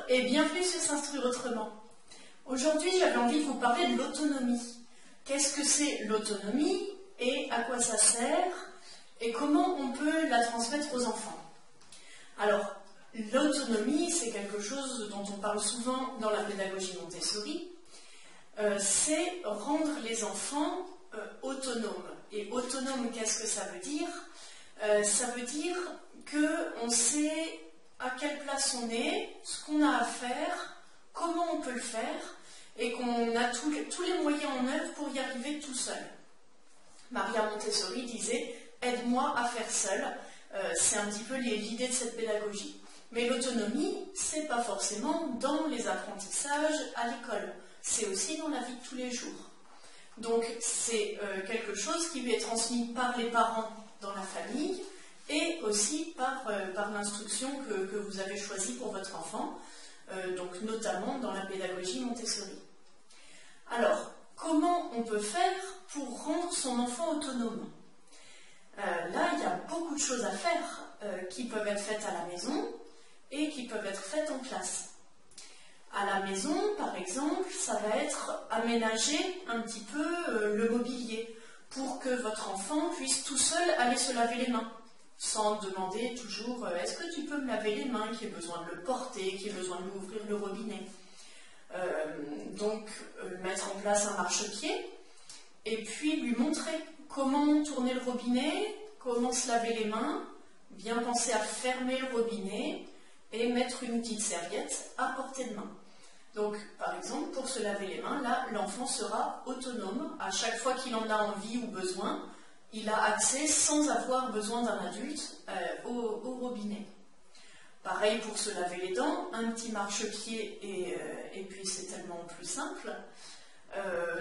et bienvenue sur S'instruire autrement. Aujourd'hui, j'avais envie de vous parler de l'autonomie. Qu'est-ce que c'est l'autonomie et à quoi ça sert et comment on peut la transmettre aux enfants? Alors, l'autonomie, c'est quelque chose dont on parle souvent dans la pédagogie Montessori. C'est rendre les enfants autonomes. Et autonome, qu'est-ce que ça veut dire? Ça veut dire qu'on sait à quelle place on est, ce qu'on a à faire, comment on peut le faire, et qu'on a tous les moyens en œuvre pour y arriver tout seul. Maria Montessori disait « aide-moi à faire seul ». C'est un petit peu l'idée de cette pédagogie. Mais l'autonomie, c'est pas forcément dans les apprentissages à l'école, c'est aussi dans la vie de tous les jours. Donc c'est quelque chose qui lui est transmis par les parents dans la famille et aussi par l'instruction que vous avez choisie pour votre enfant, donc notamment dans la pédagogie Montessori. Alors, comment on peut faire pour rendre son enfant autonome? Là, il y a beaucoup de choses à faire qui peuvent être faites à la maison et qui peuvent être faites en classe. À la maison, par exemple, ça va être aménager un petit peu le mobilier pour que votre enfant puisse tout seul aller se laver les mains, sans demander toujours « est-ce que tu peux me laver les mains ?» qu'il ait besoin de le porter, qu'il ait besoin de lui ouvrir le robinet. Donc, mettre en place un marchepied et puis lui montrer comment tourner le robinet, comment se laver les mains, bien penser à fermer le robinet et mettre une petite serviette à portée de main. Donc, par exemple, pour se laver les mains, là, l'enfant sera autonome. À chaque fois qu'il en a envie ou besoin, il a accès sans avoir besoin d'un adulte au robinet. Pareil pour se laver les dents, un petit marchepied et puis c'est tellement plus simple.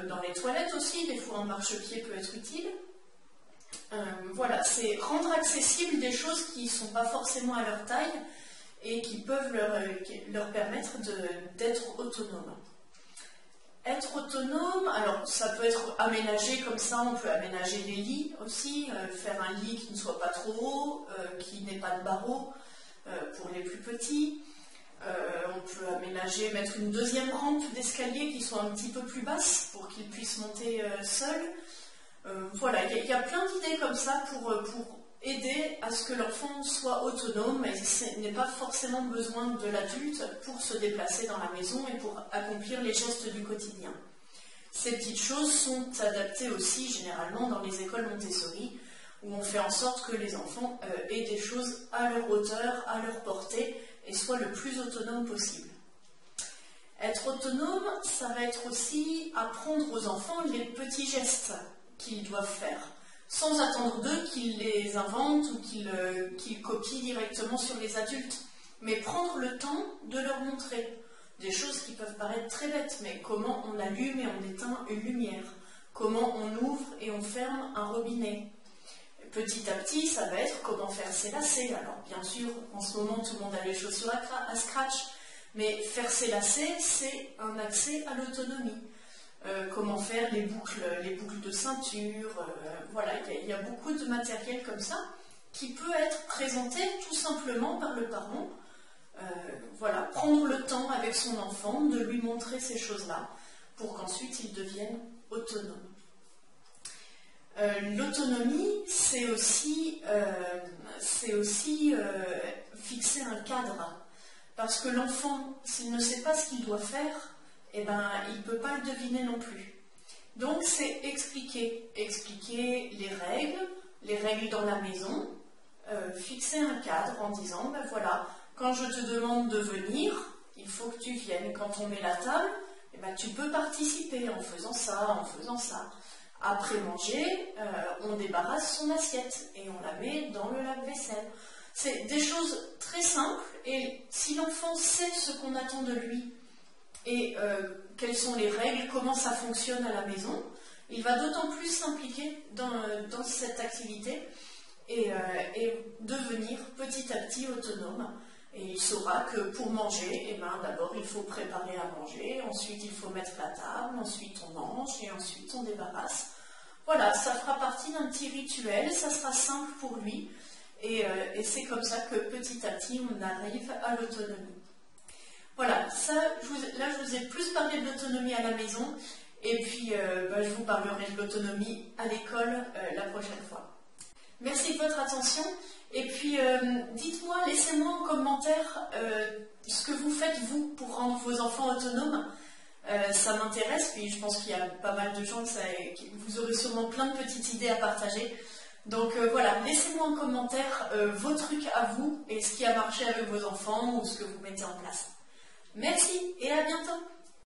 Dans les toilettes aussi, des fois un marchepied peut être utile. Voilà, c'est rendre accessible des choses qui ne sont pas forcément à leur taille et qui peuvent leur permettre d'être autonomes. Être autonome, alors ça peut être aménagé comme ça, on peut aménager les lits aussi, faire un lit qui ne soit pas trop haut, qui n'ait pas de barreaux pour les plus petits. On peut aménager, mettre une deuxième rampe d'escalier qui soit un petit peu plus basse pour qu'il puisse monter seul. Voilà, il y a plein d'idées comme ça pour aider à ce que l'enfant soit autonome et n'ait pas forcément besoin de l'adulte pour se déplacer dans la maison et pour accomplir les gestes du quotidien. Ces petites choses sont adaptées aussi généralement dans les écoles Montessori où on fait en sorte que les enfants aient des choses à leur hauteur, à leur portée et soient le plus autonomes possible. Être autonome, ça va être aussi apprendre aux enfants les petits gestes qu'ils doivent faire, sans attendre d'eux qu'ils les inventent ou qu'ils copient directement sur les adultes, mais prendre le temps de leur montrer des choses qui peuvent paraître très bêtes, mais comment on allume et on éteint une lumière, comment on ouvre et on ferme un robinet. Petit à petit, ça va être comment faire ses lacets. Alors bien sûr, en ce moment, tout le monde a les chaussures à scratch, mais faire ses lacets, c'est un accès à l'autonomie. Comment faire les boucles de ceinture, voilà, il y a beaucoup de matériel comme ça qui peut être présenté tout simplement par le parent. Voilà, prendre le temps avec son enfant de lui montrer ces choses-là pour qu'ensuite il devienne autonome. L'autonomie, c'est aussi fixer un cadre, parce que l'enfant, s'il ne sait pas ce qu'il doit faire, eh ben, il ne peut pas le deviner non plus. Donc c'est expliquer les règles dans la maison, fixer un cadre en disant, ben voilà, quand je te demande de venir, il faut que tu viennes. Quand on met la table, eh ben, tu peux participer en faisant ça, en faisant ça. Après manger, on débarrasse son assiette et on la met dans le lave-vaisselle. C'est des choses très simples et si l'enfant sait ce qu'on attend de lui et quelles sont les règles, comment ça fonctionne à la maison, il va d'autant plus s'impliquer dans cette activité et devenir petit à petit autonome. Et il saura que pour manger, eh ben, d'abord il faut préparer à manger, ensuite il faut mettre la table, ensuite on mange et ensuite on débarrasse. Voilà, ça fera partie d'un petit rituel, ça sera simple pour lui et c'est comme ça que petit à petit on arrive à l'autonomie. Voilà, ça, là je vous ai plus parlé de l'autonomie à la maison, et puis je vous parlerai de l'autonomie à l'école la prochaine fois. Merci de votre attention, et puis dites-moi, laissez-moi en commentaire ce que vous faites vous pour rendre vos enfants autonomes. Ça m'intéresse, puis je pense qu'il y a pas mal de gens que vous aurez sûrement plein de petites idées à partager. Donc voilà, laissez-moi en commentaire vos trucs à vous et ce qui a marché avec vos enfants ou ce que vous mettez en place. Merci et à bientôt!